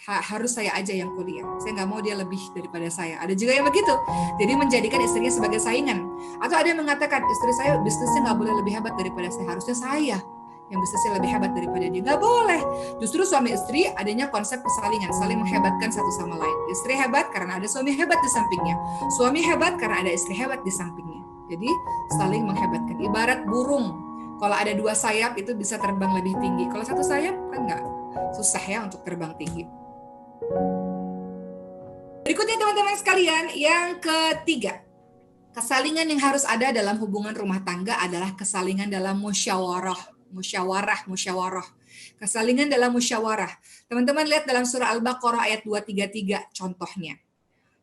harus saya aja yang kuliah. Saya nggak mau dia lebih daripada saya. Ada juga yang begitu. Jadi menjadikan istrinya sebagai saingan. Atau ada yang mengatakan istri saya bisnisnya nggak boleh lebih hebat daripada saya. Harusnya saya yang bisnisnya lebih hebat daripada dia. Nggak boleh. Justru suami istri adanya konsep kesalingan, saling menghebatkan satu sama lain. Istri hebat karena ada suami hebat di sampingnya. Suami hebat karena ada istri hebat di sampingnya. Jadi saling menghebatkan. Ibarat burung. Kalau ada dua sayap itu bisa terbang lebih tinggi. Kalau satu sayap kan nggak, susah ya untuk terbang tinggi. Berikutnya teman-teman sekalian, yang ketiga. Kesalingan yang harus ada dalam hubungan rumah tangga adalah kesalingan dalam musyawarah. Kesalingan dalam musyawarah. Teman-teman lihat dalam surah Al-Baqarah ayat 233 contohnya.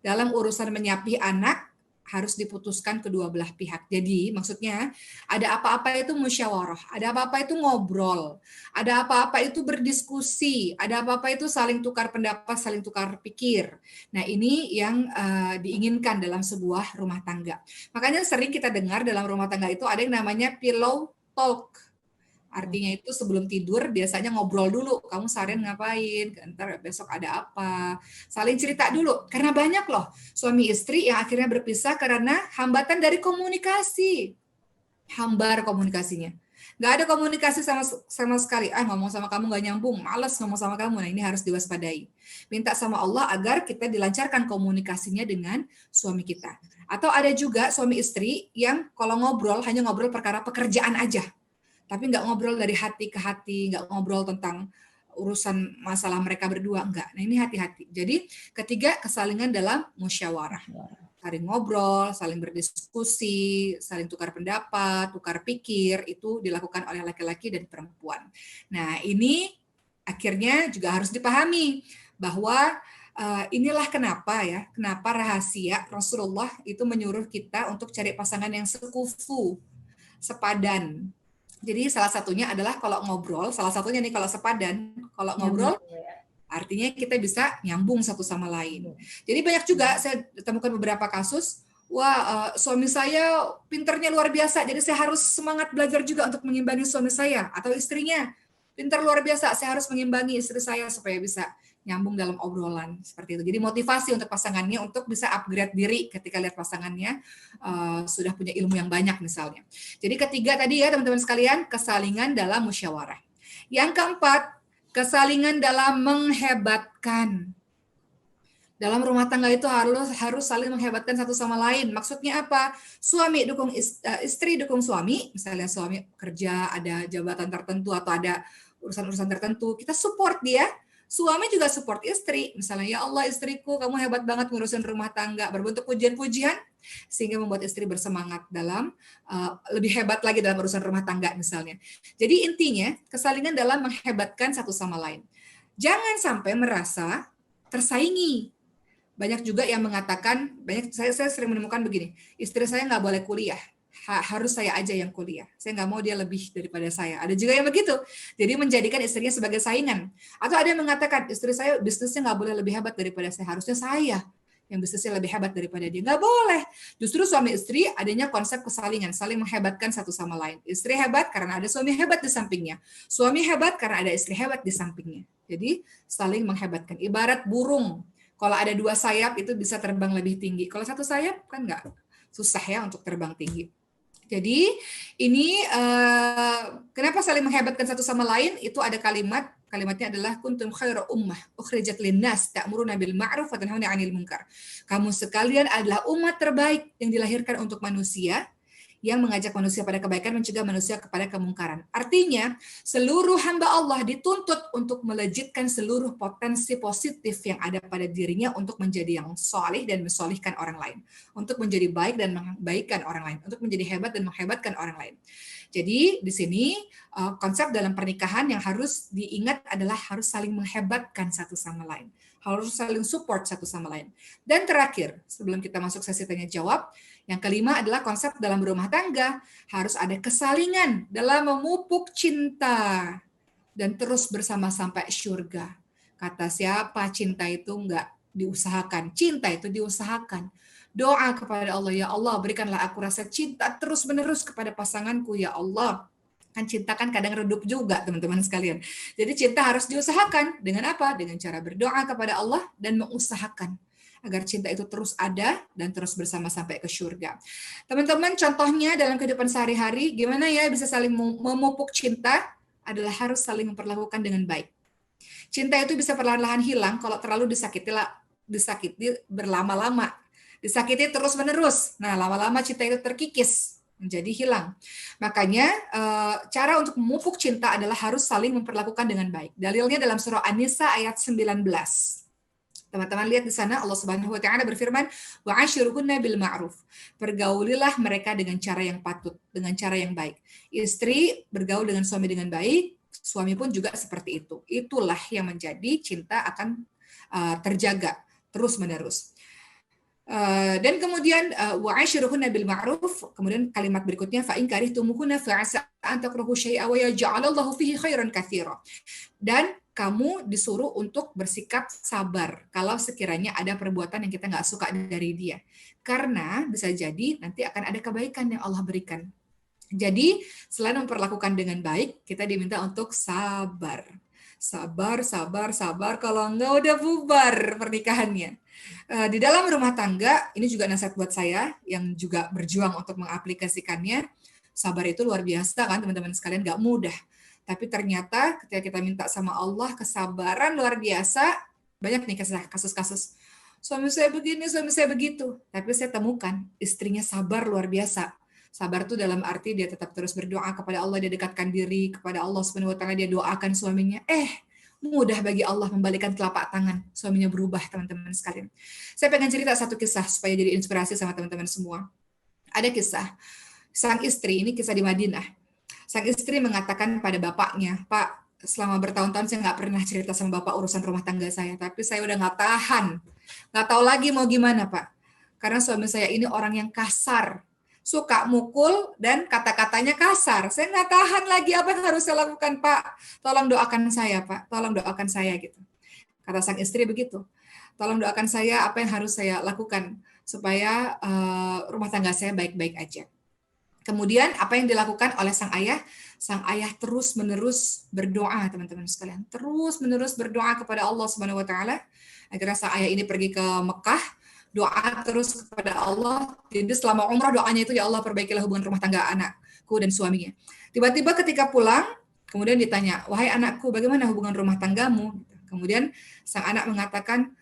Dalam urusan menyapi anak harus diputuskan kedua belah pihak. Jadi maksudnya ada apa-apa itu musyawarah, ada apa-apa itu ngobrol, ada apa-apa itu berdiskusi, ada apa-apa itu saling tukar pendapat, saling tukar pikir. Nah ini yang diinginkan dalam sebuah rumah tangga. Makanya sering kita dengar dalam rumah tangga itu ada yang namanya pillow talk. Artinya itu sebelum tidur biasanya ngobrol dulu, kamu seharian ngapain, ntar besok ada apa, saling cerita dulu. Karena banyak loh suami istri yang akhirnya berpisah karena hambatan dari komunikasi. Hambar komunikasinya. Nggak ada komunikasi sama sekali. Ngomong sama kamu nggak nyambung, males ngomong sama kamu. Nah ini harus diwaspadai. Minta sama Allah agar kita dilancarkan komunikasinya dengan suami kita. Atau ada juga suami istri yang kalau ngobrol, hanya ngobrol perkara pekerjaan aja. Tapi nggak ngobrol dari hati ke hati, nggak ngobrol tentang urusan masalah mereka berdua, enggak. Nah ini hati-hati. Jadi ketiga, kesalingan dalam musyawarah. Saling ngobrol, saling berdiskusi, saling tukar pendapat, tukar pikir, itu dilakukan oleh laki-laki dan perempuan. Nah ini akhirnya juga harus dipahami bahwa inilah kenapa rahasia Rasulullah itu menyuruh kita untuk cari pasangan yang sekufu, sepadan. Jadi salah satunya adalah kalau ngobrol, salah satunya nih kalau sepadan, kalau ngobrol artinya kita bisa nyambung satu sama lain. Jadi banyak juga saya temukan beberapa kasus, suami saya pinternya luar biasa, jadi saya harus semangat belajar juga untuk mengimbangi suami saya, atau istrinya pintar luar biasa, saya harus mengimbangi istri saya supaya bisa nyambung dalam obrolan seperti itu. Jadi motivasi untuk pasangannya untuk bisa upgrade diri ketika lihat pasangannya sudah punya ilmu yang banyak misalnya. Jadi ketiga tadi ya teman-teman sekalian, kesalingan dalam musyawarah. Yang keempat, kesalingan dalam menghebatkan. Dalam rumah tangga itu harus saling menghebatkan satu sama lain. Maksudnya apa? Suami dukung istri dukung suami, misalnya suami kerja ada jabatan tertentu atau ada urusan-urusan tertentu, kita support dia. Suami juga support istri, misalnya ya Allah istriku kamu hebat banget ngurusin rumah tangga, berbentuk pujian-pujian sehingga membuat istri bersemangat dalam lebih hebat lagi dalam urusan rumah tangga misalnya. Jadi intinya kesalingan dalam menghebatkan satu sama lain. Jangan sampai merasa tersaingi. Banyak juga yang mengatakan, saya sering menemukan begini, istri saya nggak boleh kuliah, harus saya aja yang kuliah. Saya nggak mau dia lebih daripada saya. Ada juga yang begitu. Jadi menjadikan istrinya sebagai saingan. Atau ada yang mengatakan istri saya bisnisnya nggak boleh lebih hebat daripada saya. Harusnya saya yang bisnisnya lebih hebat daripada dia. Nggak boleh. Justru suami istri adanya konsep kesalingan, saling menghebatkan satu sama lain. Istri hebat karena ada suami hebat di sampingnya. Suami hebat karena ada istri hebat di sampingnya. Jadi saling menghebatkan. Ibarat burung. Kalau ada dua sayap itu bisa terbang lebih tinggi. Kalau satu sayap kan nggak, susah ya untuk terbang tinggi. Jadi ini kenapa saling menghebatkan satu sama lain? Itu ada kalimatnya adalah kuntum khairu ummah ukhrijat linnas ta'muruna bil ma'ruf wa tanhauna 'anil munkar. Kamu sekalian adalah umat terbaik yang dilahirkan untuk manusia, yang mengajak manusia pada kebaikan, mencegah manusia kepada kemungkaran. Artinya, seluruh hamba Allah dituntut untuk melejitkan seluruh potensi positif yang ada pada dirinya untuk menjadi yang solih dan mensolihkan orang lain. Untuk menjadi baik dan membaikkan orang lain. Untuk menjadi hebat dan menghebatkan orang lain. Jadi, di sini konsep dalam pernikahan yang harus diingat adalah harus saling menghebatkan satu sama lain. Harus saling support satu sama lain. Dan terakhir, sebelum kita masuk sesi tanya jawab, yang kelima adalah konsep dalam berumah tangga. Harus ada kesalingan dalam memupuk cinta dan terus bersama sampai surga. Kata siapa cinta itu enggak diusahakan, cinta itu diusahakan. Doa kepada Allah, ya Allah berikanlah aku rasa cinta terus menerus kepada pasanganku, ya Allah. Kan cinta kan kadang redup juga teman-teman sekalian. Jadi cinta harus diusahakan dengan apa? Dengan cara berdoa kepada Allah dan mengusahakan agar cinta itu terus ada dan terus bersama sampai ke surga. Teman-teman, contohnya dalam kehidupan sehari-hari, gimana ya bisa saling memupuk cinta? Adalah harus saling memperlakukan dengan baik. Cinta itu bisa perlahan-lahan hilang kalau terlalu disakiti berlama-lama. Disakiti terus-menerus. Nah, lama-lama cinta itu terkikis, menjadi hilang. Makanya cara untuk memupuk cinta adalah harus saling memperlakukan dengan baik. Dalilnya dalam surah An-Nisa ayat 19. Teman-teman lihat di sana Allah Subhanahu wa taala berfirman, "Wa 'ashiruhunna bil ma'ruf." Pergaulilah mereka dengan cara yang patut, dengan cara yang baik. Istri bergaul dengan suami dengan baik, suami pun juga seperti itu. Itulah yang menjadi cinta akan terjaga terus-menerus. Dan kemudian wa'ashiruhunna bil ma'ruf, kemudian kalimat berikutnya fa in karihtumuhunna fa 'asa an takrahu syai'an wa yaj'alallahu fihi khairan katsira. Dan kamu disuruh untuk bersikap sabar kalau sekiranya ada perbuatan yang kita nggak suka dari dia. Karena bisa jadi nanti akan ada kebaikan yang Allah berikan. Jadi selain memperlakukan dengan baik, kita diminta untuk sabar. Sabar, sabar, sabar, kalau enggak udah bubar pernikahannya. Di dalam rumah tangga, ini juga nasihat buat saya yang juga berjuang untuk mengaplikasikannya. Sabar itu luar biasa kan teman-teman sekalian, nggak mudah. Tapi ternyata ketika kita minta sama Allah kesabaran luar biasa, banyak nih kasus-kasus. Suami saya begini, suami saya begitu. Tapi saya temukan istrinya sabar luar biasa. Sabar itu dalam arti dia tetap terus berdoa kepada Allah, dia dekatkan diri kepada Allah Subhanahu wa taala, dia doakan suaminya. Mudah bagi Allah membalikkan telapak tangan, suaminya berubah, teman-teman sekalian. Saya pengen cerita satu kisah supaya jadi inspirasi sama teman-teman semua. Ada kisah, sang istri, ini kisah di Madinah. Sang istri mengatakan pada bapaknya, "Pak, selama bertahun-tahun saya nggak pernah cerita sama Bapak urusan rumah tangga saya, tapi saya udah nggak tahan. Nggak tahu lagi mau gimana, Pak. Karena suami saya ini orang yang kasar, suka mukul dan kata-katanya kasar. Saya nggak tahan lagi, apa yang harus saya lakukan, Pak? Tolong doakan saya, Pak. Tolong doakan saya," gitu. Kata sang istri begitu. "Tolong doakan saya, apa yang harus saya lakukan supaya rumah tangga saya baik-baik aja." Kemudian apa yang dilakukan oleh sang ayah? Sang ayah terus-menerus berdoa, teman-teman sekalian. Terus-menerus berdoa kepada Allah Subhanahu wa taala. Akhirnya sang ayah ini pergi ke Mekah, doa terus kepada Allah. Jadi selama umrah doanya itu, "Ya Allah, perbaikilah hubungan rumah tangga anakku dan suaminya." Tiba-tiba ketika pulang, kemudian ditanya, "Wahai anakku, bagaimana hubungan rumah tanggamu?" Kemudian sang anak mengatakan,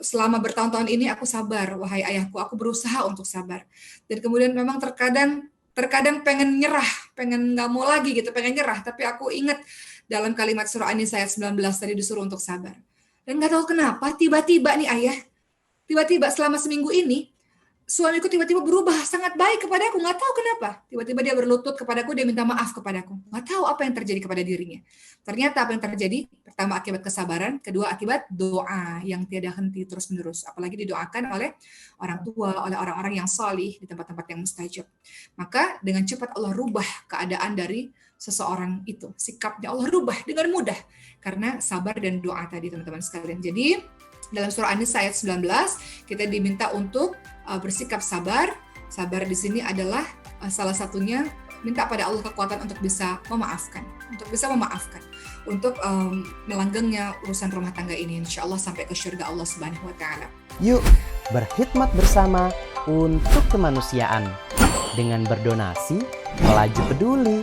"Selama bertahun-tahun ini aku sabar, wahai ayahku, aku berusaha untuk sabar." Dan kemudian memang terkadang pengen nyerah, pengen nggak mau lagi gitu, pengen nyerah. Tapi aku ingat dalam kalimat surah An-Nisa ayat 19 tadi disuruh untuk sabar. Dan nggak tahu kenapa, tiba-tiba nih ayah, tiba-tiba selama seminggu ini, suamiku tiba-tiba berubah sangat baik kepada aku, nggak tahu kenapa. Tiba-tiba dia berlutut kepadaku, dia minta maaf kepadaku. Nggak tahu apa yang terjadi kepada dirinya. Ternyata apa yang terjadi? Pertama akibat kesabaran, kedua akibat doa yang tiada henti terus-menerus. Apalagi didoakan oleh orang tua, oleh orang-orang yang salih di tempat-tempat yang mustajab. Maka dengan cepat Allah rubah keadaan dari seseorang itu. Sikapnya Allah rubah dengan mudah. Karena sabar dan doa tadi, teman-teman sekalian. Jadi dalam surah An-Nisa ayat 19, kita diminta untuk bersikap sabar. Sabar di sini adalah salah satunya minta pada Allah kekuatan untuk bisa memaafkan, untuk melanggengnya urusan rumah tangga ini, insya Allah sampai ke surga Allah Subhanahu wa taala. Yuk, berkhidmat bersama untuk kemanusiaan dengan berdonasi, melaju peduli.